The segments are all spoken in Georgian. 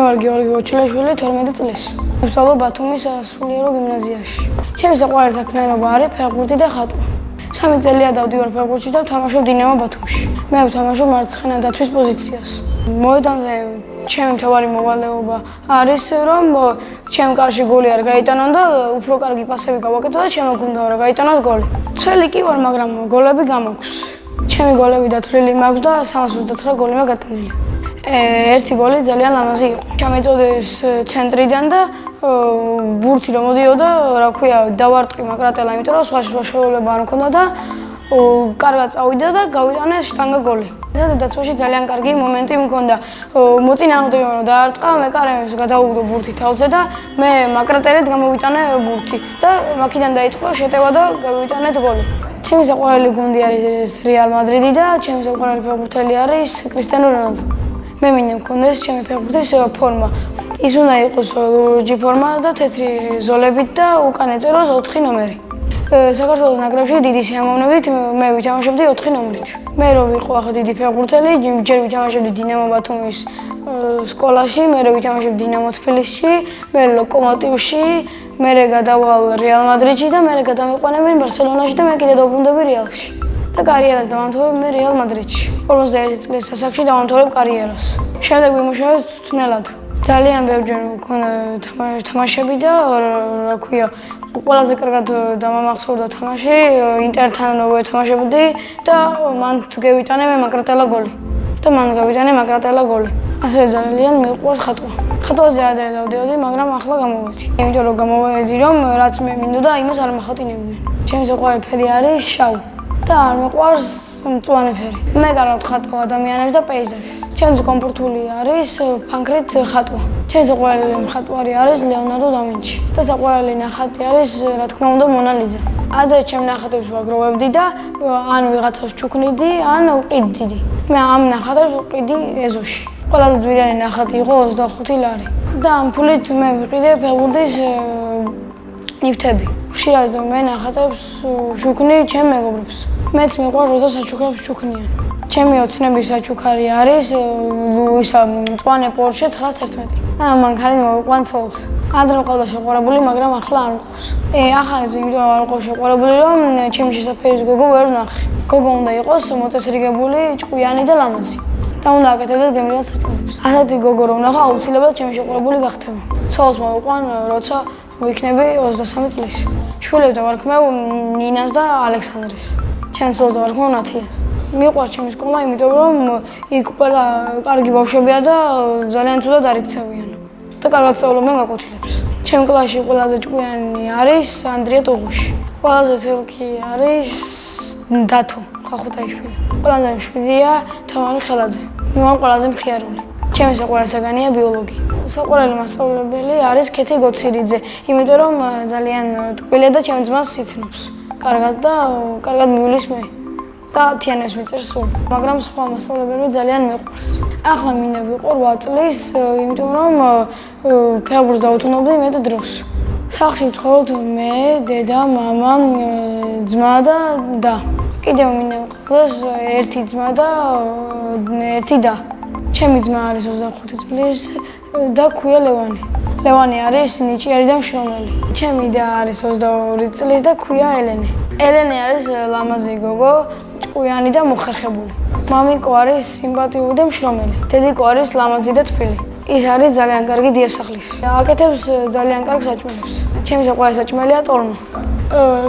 ვარ გიორგი ოჩილაშვილი 12 წლის. ვსწავლობ ბათუმის სასულიერო გიმნაზიაში. ჩემი საყვარელი საქმიანობა არის ფეხბურთი და ხატვა. 3 წელია დავდივარ ფეხბურთში და ვთამაშობ დინამო ბათუმში. მე ვთამაშობ მარცხენა დაცვის პოზიციას. მოედანზე ჩემი მთავარი მოვალეობა არის რომ ჩემ კარში გოლი არ გაიტანონ და უფრო კარგი პასები გავაკეთო და შემოგვინდა რომ გაიტანოს გოლი. ცელი კი ვარ, მაგრამ გოლები გამაქვს. ჩემი გოლები დათვლილი მაქვს და 329 გოლია გატანილი. ერთი გოლი ძალიან ლამაზი იყო. ჩამეწოდეს ცენტრიდან და ბურთი რომ მოდიოდა, რა ქვია, დავარტყი მაკრატელა, იმიტომ რომ სხვა შეუძლებლობა არ მქონდა და კარგად წავიდა და გავიტანეს შტანგა გოლი. დაცვაში ძალიან კარგი მომენტი მქონდა. მოწინააღმდეგე რომ დაარტყა, მე კარემს გადავუგდო ბურთი თავზე და მე მაკრატელით გამოვიტანე ბურთი და მაქედან დაიწყო შეტევა და გავიტანეთ გოლი. ჩემი საყვარელი გუნდი არის რეალ მადრიდი და ჩემი საყვარელი ფეხბურთელი არის კრისტიანო რონალდო. მე მინდა მქონდეს ჩემი ფეხბურთის ფორმა. ის უნდა იყოს ლურჯი ფორმა და თეთრი ზოლებით და უკან ეწეროს 4 ნომერი. საქართველოს ნაკრებში დიდი სიამოვნებით მე ვითამაშებდი 4 ნომრით. მე რო ვიყო ახლა დიდი ფეხბურთელი, ჯერ ვითამაშებდი დინამო ბათუმის სკოლაში, მე რო ვითამაშებდი დინამო თბილისში, მე ლოკომოტივში, მე გადავალ რეალ მადრიდში და მე გადამიყვანებინ ბარსელონაში და მე კიდე დავბრუნდები რეალში. და კარიერას დავამთავრებ მე რეალ მადრიდში. 41 წლის ასაკში დავამთავრებ კარიერას. შემდეგ ვიმუშავებ თვითნელად. ძალიან ბევრჯერ მქონდა თამაშები და რა ქვია, ყველაზე კარგად დამამახსოვრდა თამაში, ინტერთან ვეთამაშებდი და მან გავიტანე მე მაკრატელა გოლი. და მან გავიტანე მაკრატელა გოლი. ასევე ძალიან მიყვარს ხატვა. ხატვაზე ადრე დავდიოდი, მაგრამ ახლა გამოვედი. იმიტომ რომ გამოვედი, რომ რაც მე მინდოდა, იმას არ მახატინებდნენ. ჩემი საყვარელი ფერი არის შავი. და არ მეყვარს მწვანე ფერი. მე კარგად ხატავ ადამიანებს და პეიზაჟს. ჩემს კომფორტული არის ფანქრით ხატვა. ჩემი საყვარელი მხატვარი არის ლეონარდო და ვინჩი. და საყვარელი ნახატი არის, რა თქმა უნდა, მონა ლიზა. ადრე ჩემ ნახატებს ვაგროვებდი და ან ვიღაცას ჩუქნიდი, ან ვყიდდი. მე ამ ნახატებს ვყიდი ეზოში. ყველაზე ძვირიანი ნახატი იყო 25 ლარი. და ამ ფულით მე ვიყიდე ფეხბურთის ნივთები. ხშირად მე ნახატებს ვჩუქნი ჩემ მეგობრებს. მეც მიყვარს როცა საჩუქრებს ჩუქნიან. ჩემი ოცნების საჩუქარი არის ისა მწვანე პორშე 911. მანქანით მოვიყვან ცოლს. ადრე მყავდა შეყვარებული, მაგრამ ახლა არ მყავს. ახლა იმიტომ არ მყავს შეყვარებული, რომ ჩემი შესაძფერის გოგო ვერ ვნახე. გოგო უნდა იყოს მოწესრიგებული, ჭკვიანი და ლამაზი. და უნდა აკეთებდეს გემრიელ საჭმელებს. ასეთი გოგო რომ ვნახა, აუცილებლად ჩემი შეყვარებული გახდება. ცოლს მოვიყვან, როცა ვიქნები 23 წლის. შვილებს დავარქმევ ნინას და ალექსანდრის. ჩემს ცოლს დავარქმევ ნათიას. მიყვარს ჩემი სკოლა, იმიტომ რომ იქ ყველა კარგი ბავშვებია და ძალიან ცუდად არ იქცევიან. და კარგად სწავლობენ გაკვეთილებს. ჩემ კლასში ყველაზე ჭკვიანი არის ანდრია ტუღუში. ყველაზე თელქი არის დათო ხახუტაიშვილი. ყველაზე მშვიდია თამარი ხელაძე. მე ვარ ყველაზე მხიარული. ჩემი საყვარელი საგანია ბიოლოგია. საყვარელი მასწავლებელი არის ქეთი გოცირიძე, იმიტომ რომ ძალიან ტკბილია და ჩემს ძმას იცნობს. კარგად მიulis მე. და თიანებს მიწერს სულ. მაგრამ სხვა მასწავლებლები ძალიან მეყვარს. ახლა მინდა ვიყო 8 წლის, იმიტომ რომ ფეხბურთს დავუთმობდი მეტ დროს. სახლში ვცხოვრობ მე, დედა, მამა, ძმა და. კიდევ მინდა ვიყოს ერთი ძმა და ერთი და. ჩემი ძმა არის 25 წლის და ქვია ლევანი. ლევანი არის ნიჭიერი და მშრომელი. ჩემი და არის 22 წლის და ქვია ელენე. ელენე არის ლამაზი გოგო, ჭკვიანი და მოხერხებული. მამიკო არის სიმპათიური და მშრომელი. დედიკო არის ლამაზი და თბილი. ის არის ძალიან კარგი დიასახლის. აკეთებს ძალიან კარგ საჭმელებს. ჩემი საყვარელი საჭმელია ტოლმო.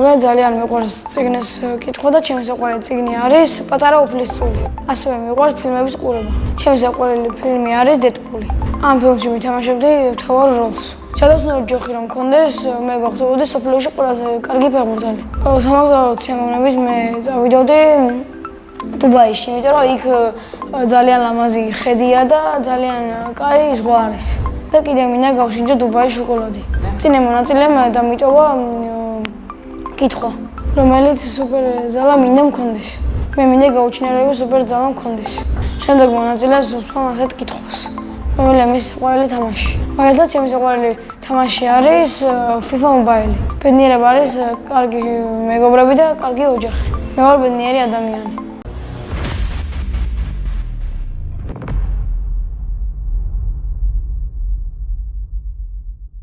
მე ძალიან მიყვარს წიგნის კითხვა და ჩემი საყვარელი წიგნი არის პატარა უფლის წული. ასევე მიყვარს ფილმების ყურება. ჩემი საყვარელი ფილმი არის დედპული. ამ ფილმში ვითამაშებდი მთავარ როლს. სადაცნოა ჯოხი რომ მქონდეს, მე გავხდებოდი სოფლიოში ყველაზე კარგი ფეხბურთელი. სამაგზავრო სიამოვნებით მე წავიდოდი დუბაიში, იმიტომ რომ იქ ძალიან ლამაზი ხედია და ძალიან კაი ზღვა არის. და კიდევ მინდა გავშინჯო დუბაის შოკოლადი. წინა მონაწილემ დამიტოვა კითხვა, რომელიც სუპერ ძალა მინდა მქონდეს. მე მინდა გაუჩინარები სუპერ ძალა მქონდეს. შემდეგ მონაწილეს უსვამ ასეთ კითხვას. რომელი საყვარელი თამაში. მაგალითად, ჩემი საყვარელი თამაში არის FIFA Mobile. ბედნიერება არის კარგი მეგობრები და კარგი ოჯახი. მე ვარ ბედნიერი ადამიანი.